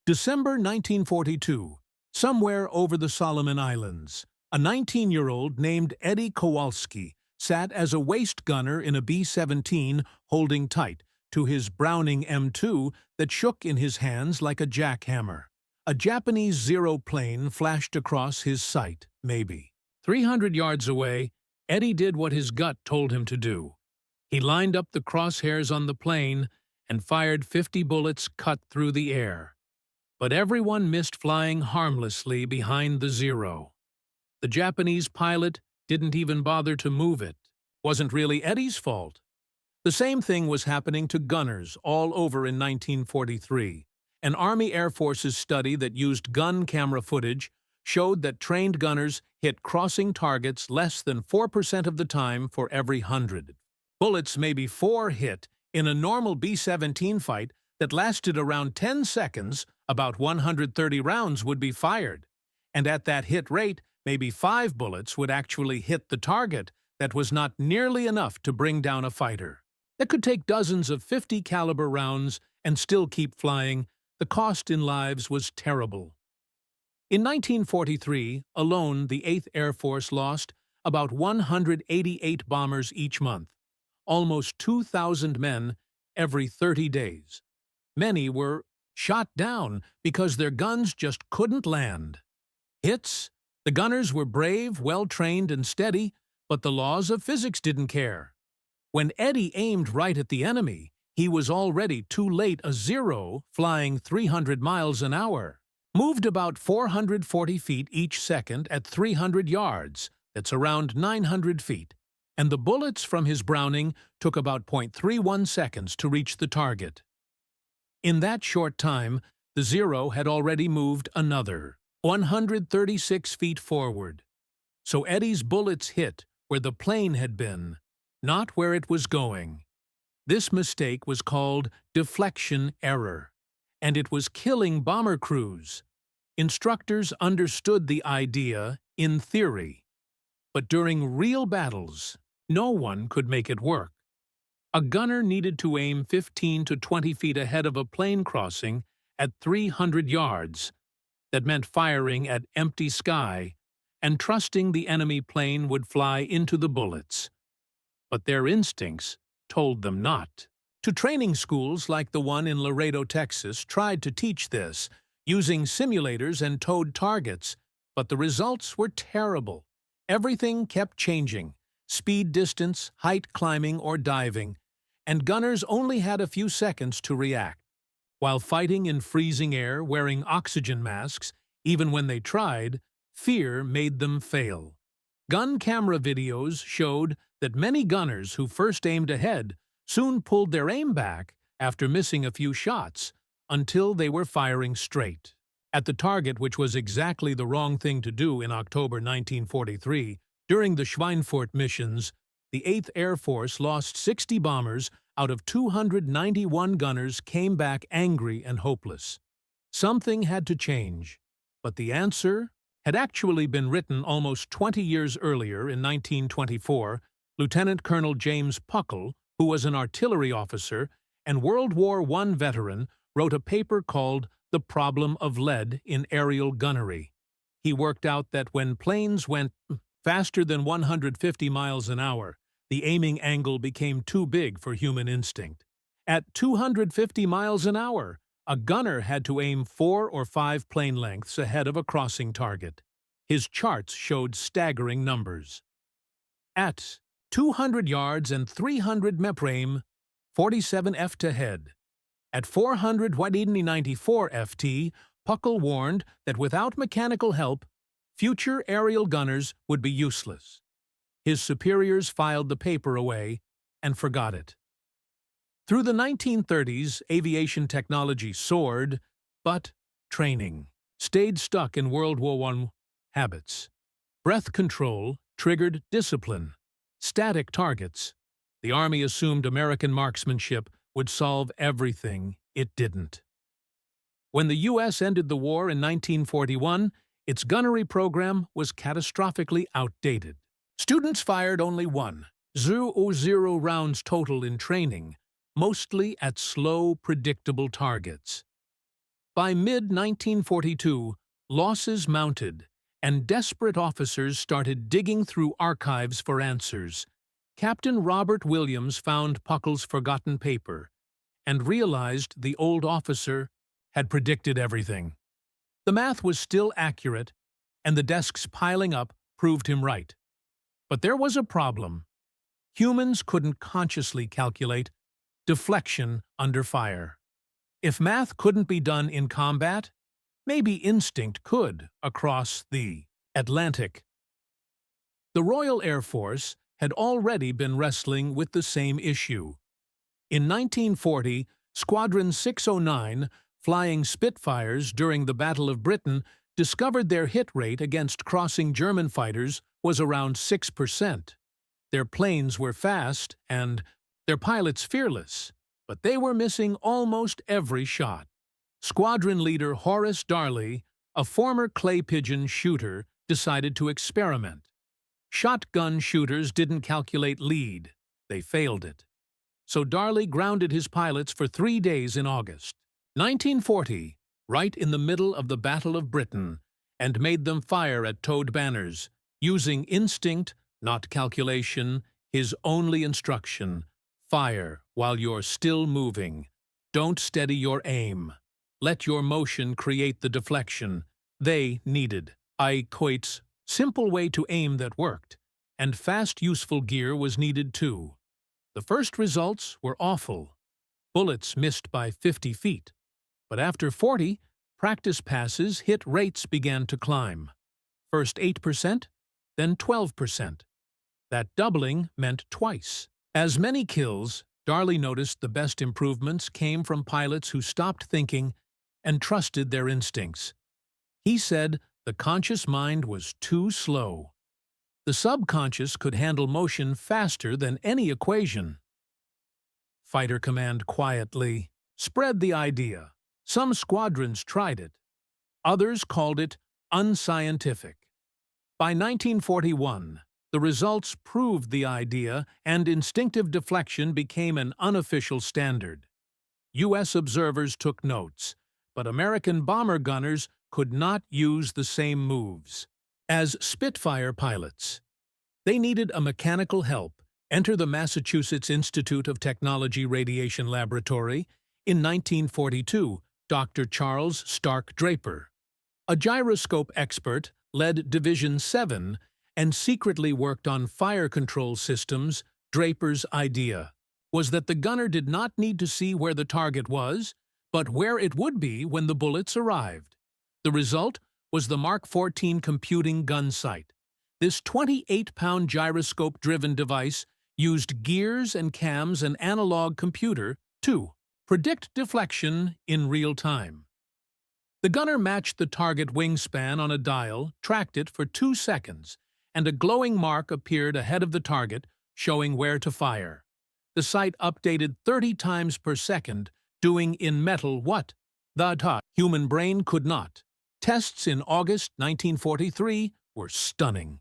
December 1942, somewhere over the Solomon Islands, a 19-year-old named Eddie Kowalski sat as a waist gunner in a B-17 holding tight to his Browning M2 that shook in his hands like a jackhammer. A Japanese Zero plane flashed across his sight, maybe. 300 yards away, Eddie did what his gut told him to do. He lined up the crosshairs on the plane and fired 50 bullets cut through the air. But everyone missed flying harmlessly behind the Zero. The Japanese pilot didn't even bother to move it. Wasn't really Eddie's fault. The same thing was happening to gunners all over in 1943. An Army Air Forces study that used gun camera footage showed that trained gunners hit crossing targets less than 4% of the time for every 100. Bullets, maybe 4 hit, in a normal B-17 fight that lasted around 10 seconds, about 130 rounds would be fired. And at that hit rate, maybe 5 bullets would actually hit the target. That was not nearly enough to bring down a fighter. That could take dozens of 50 caliber rounds and still keep flying. The cost in lives was terrible. In 1943, alone, the 8th Air Force lost about 188 bombers each month, almost 2,000 men every 30 days. Many were shot down because their guns just couldn't land. Hits? The gunners were brave, well-trained, and steady, but the laws of physics didn't care. When Eddie aimed right at the enemy, he was already too late. A Zero, flying 300 miles an hour, moved about 440 feet each second at 300 yards, that's around 900 feet, and the bullets from his Browning took about 0.31 seconds to reach the target. In that short time, the Zero had already moved another 136 feet forward. So Eddie's bullets hit where the plane had been, not where it was going. This mistake was called deflection error, and it was killing bomber crews. Instructors understood the idea in theory, but during real battles, no one could make it work. A gunner needed to aim 15 to 20 feet ahead of a plane crossing at 300 yards. That meant firing at empty sky and trusting the enemy plane would fly into the bullets. But their instincts told them not. To training schools like the one in Laredo, Texas, tried to teach this, using simulators and towed targets, but the results were terrible. Everything kept changing. Speed, distance, height, climbing, or diving, and gunners only had a few seconds to react. While fighting in freezing air, wearing oxygen masks, even when they tried, fear made them fail. Gun camera videos showed that many gunners who first aimed ahead soon pulled their aim back after missing a few shots until they were firing straight at the target, which was exactly the wrong thing to do in October 1943. During the Schweinfurt missions, the 8th Air Force lost 60 bombers out of 291 gunners came back angry and hopeless. Something had to change, but the answer had actually been written almost 20 years earlier in 1924. Lieutenant Colonel James Puckle, who was an artillery officer and World War I veteran, wrote a paper called The Problem of Lead in Aerial Gunnery. He worked out that when planes went faster than 150 miles an hour, the aiming angle became too big for human instinct. At 250 miles an hour, a gunner had to aim 4 or 5 plane lengths ahead of a crossing target. His charts showed staggering numbers. At 200 yards and 300 MEPRAIM, 47 F to head. At 400 94 FT, Puckle warned that without mechanical help, future aerial gunners would be useless. His superiors filed the paper away and forgot it. Through the 1930s, aviation technology soared, but training stayed stuck in World War I habits. Breath control triggered discipline. Static targets. The Army assumed American marksmanship would solve everything. It didn't. When the U.S. ended the war in 1941, its gunnery program was catastrophically outdated. Students fired only 1.00 rounds total in training, mostly at slow, predictable targets. By mid-1942, losses mounted, and desperate officers started digging through archives for answers. Captain Robert Williams found Puckle's forgotten paper and realized the old officer had predicted everything. The math was still accurate, and the desks piling up proved him right. But there was a problem. Humans couldn't consciously calculate deflection under fire. If math couldn't be done in combat, maybe instinct could across the Atlantic. The Royal Air Force had already been wrestling with the same issue. In 1940, Squadron 609, flying Spitfires during the Battle of Britain, discovered their hit rate against crossing German fighters was around 6%. Their planes were fast and their pilots fearless, but they were missing almost every shot. Squadron leader Horace Darley, a former clay pigeon shooter, decided to experiment. Shotgun shooters didn't calculate lead. They failed it. So Darley grounded his pilots for 3 days in August 1940, right in the middle of the Battle of Britain, and made them fire at towed banners, using instinct, not calculation, his only instruction: fire while you're still moving. Don't steady your aim. Let your motion create the deflection they needed. WWII's simple way to aim that worked, and fast, useful gear was needed too. The first results were awful. Bullets missed by 50 feet. But after 40, practice passes hit rates began to climb. First 8%, then 12%. That doubling meant twice as many kills. Darley noticed the best improvements came from pilots who stopped thinking and trusted their instincts. He said the conscious mind was too slow. The subconscious could handle motion faster than any equation. Fighter Command quietly spread the idea. Some squadrons tried it. Others called it unscientific. By 1941, the results proved the idea, and instinctive deflection became an unofficial standard. U.S. observers took notes, but American bomber gunners could not use the same moves. As Spitfire pilots, they needed a mechanical help. Enter the Massachusetts Institute of Technology Radiation Laboratory. In 1942, Dr. Charles Stark Draper, a gyroscope expert, led Division 7 and secretly worked on fire control systems. Draper's idea was that the gunner did not need to see where the target was, but where it would be when the bullets arrived. The result was the Mark 14 computing gun sight. This 28-pound gyroscope-driven device used gears and cams and analog computer to predict deflection in real time. The gunner matched the target wingspan on a dial, tracked it for 2 seconds, and a glowing mark appeared ahead of the target, showing where to fire. The sight updated 30 times per second, doing in metal what the human brain could not. Tests in August 1943 were stunning.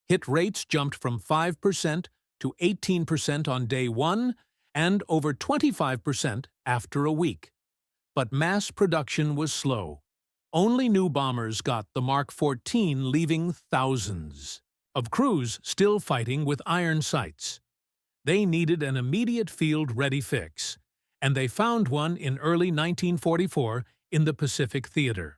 Hit rates jumped from 5% to 18% on day 1 and over 25% after a week. But mass production was slow. Only new bombers got the Mark 14, leaving thousands of crews still fighting with iron sights. They needed an immediate field-ready fix, and they found one in early 1944 in the Pacific Theater.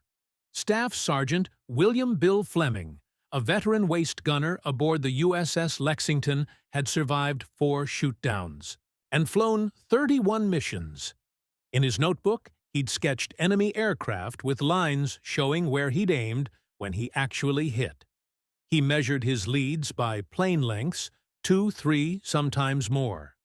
Staff Sergeant William Bill Fleming, a veteran waist gunner aboard the USS Lexington, had survived 4 shootdowns and flown 31 missions. In his notebook, he'd sketched enemy aircraft with lines showing where he'd aimed when he actually hit. He measured his leads by plane lengths, 2, 3, sometimes more.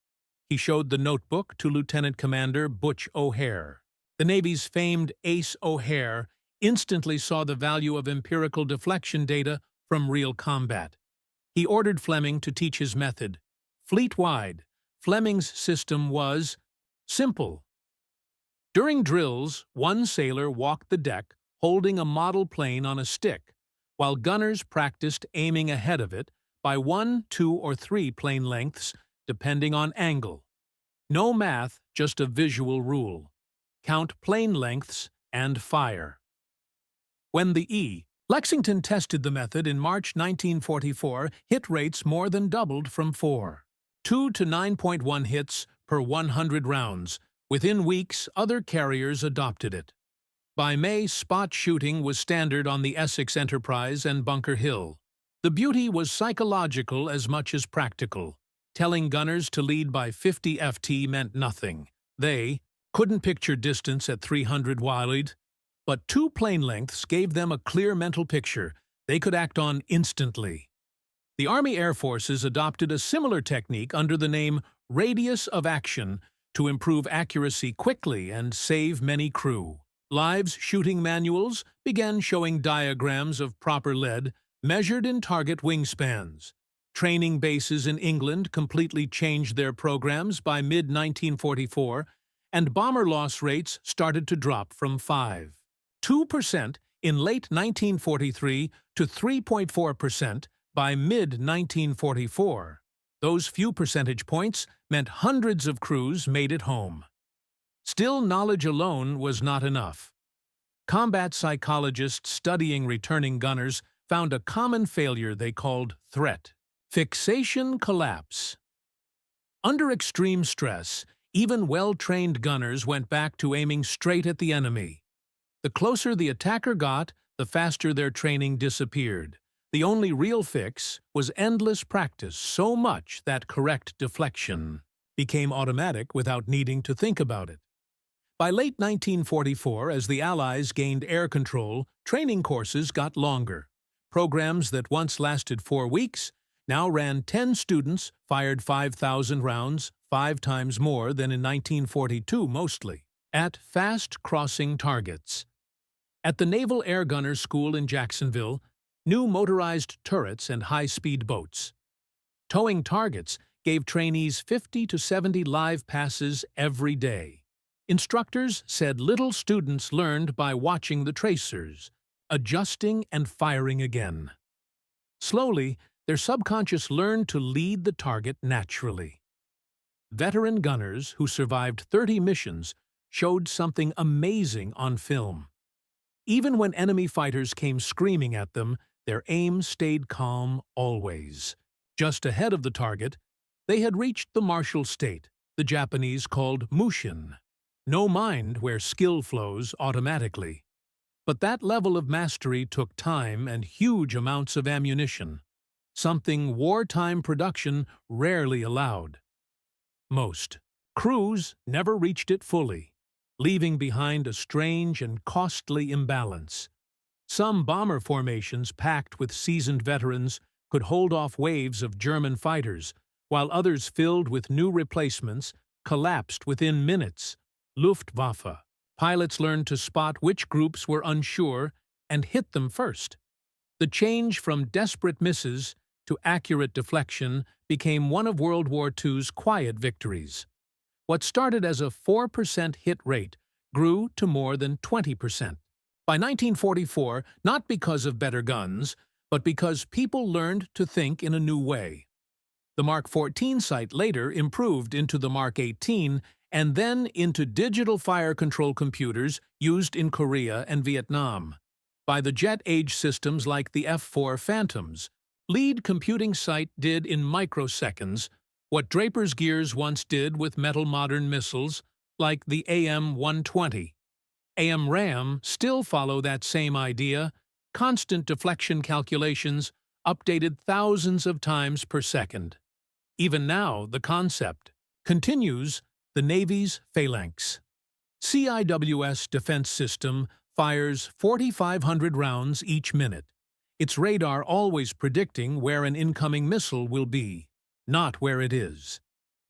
He showed the notebook to Lieutenant Commander Butch O'Hare. The Navy's famed Ace O'Hare instantly saw the value of empirical deflection data from real combat. He ordered Fleming to teach his method. Fleet-wide, Fleming's system was simple. During drills, one sailor walked the deck holding a model plane on a stick, while gunners practiced aiming ahead of it by 1, 2, or 3 plane lengths, depending on angle. No math, just a visual rule. Count plane lengths and fire. When the E. Lexington tested the method in March 1944, hit rates more than doubled from 4.2 to 9.1 hits per 100 rounds. Within weeks, other carriers adopted it. By May, spot shooting was standard on the Essex Enterprise and Bunker Hill. The beauty was psychological as much as practical. Telling gunners to lead by 50 FT meant nothing. They couldn't picture distance at 300 wide, but 2 plane lengths gave them a clear mental picture they could act on instantly. The Army Air Forces adopted a similar technique under the name radius of action to improve accuracy quickly and save many crew. Live's shooting manuals began showing diagrams of proper lead measured in target wingspans. Training bases in England completely changed their programs by mid-1944, and bomber loss rates started to drop from 5.2% in late 1943 to 3.4% by mid-1944. Those few percentage points meant hundreds of crews made it home. Still, knowledge alone was not enough. Combat psychologists studying returning gunners found a common failure they called threat fixation collapse. Under extreme stress, even well-trained gunners went back to aiming straight at the enemy. The closer the attacker got, the faster their training disappeared. The only real fix was endless practice, so much that correct deflection became automatic without needing to think about it. By late 1944, as the Allies gained air control, training courses got longer. Programs that once lasted 4 weeks now ran 10 students, fired 5,000 rounds, 5 times more than in 1942 mostly, at fast-crossing targets. At the Naval Air Gunners School in Jacksonville, new motorized turrets and high-speed boats. Towing targets gave trainees 50 to 70 live passes every day. Instructors said little students learned by watching the tracers, adjusting and firing again. Slowly, their subconscious learned to lead the target naturally. Veteran gunners who survived 30 missions showed something amazing on film. Even when enemy fighters came screaming at them, their aim stayed calm always. Just ahead of the target, they had reached the martial state, the Japanese called mushin. No mind where skill flows automatically. But that level of mastery took time and huge amounts of ammunition, something wartime production rarely allowed. Most crews never reached it fully, leaving behind a strange and costly imbalance. Some bomber formations packed with seasoned veterans could hold off waves of German fighters, while others filled with new replacements collapsed within minutes. Luftwaffe pilots learned to spot which groups were unsure and hit them first. The change from desperate misses to accurate deflection became one of World War II's quiet victories. What started as a 4% hit rate grew to more than 20%. By 1944, not because of better guns, but because people learned to think in a new way. The Mark 14 sight later improved into the Mark 18 and then into digital fire control computers used in Korea and Vietnam. By the jet-age systems like the F-4 Phantoms, lead computing sight did in microseconds what Draper's gears once did with metal modern missiles like the AM-120. AM-RAM still follow that same idea, constant deflection calculations updated thousands of times per second. Even now, the concept continues. The Navy's Phalanx CIWS defense system fires 4,500 rounds each minute, its radar always predicting where an incoming missile will be, not where it is.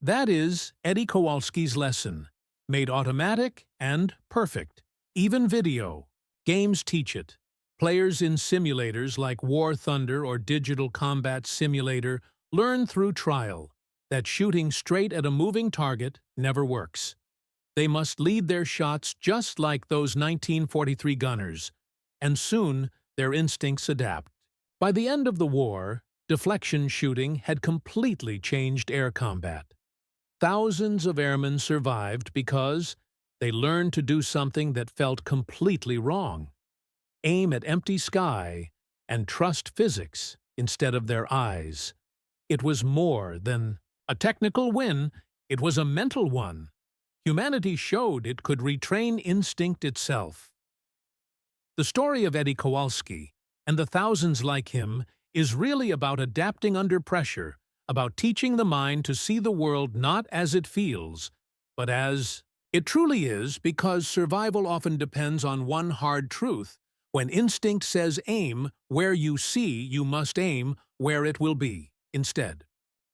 That is Eddie Kowalski's lesson, made automatic and perfect. Even video games teach it. Players in simulators like War Thunder or Digital Combat Simulator learn through trial that shooting straight at a moving target never works. They must lead their shots just like those 1943 gunners, and soon their instincts adapt. By the end of the war, deflection shooting had completely changed air combat. Thousands of airmen survived because They learned to do something that felt completely wrong. Aim at empty sky and trust physics instead of their eyes. It was more than a technical win, it was a mental one. Humanity showed it could retrain instinct itself. The story of Eddie Kowalski and the thousands like him is really about adapting under pressure, about teaching the mind to see the world not as it feels, but as it truly is, because survival often depends on one hard truth. When instinct says aim where you see, you must aim where it will be instead.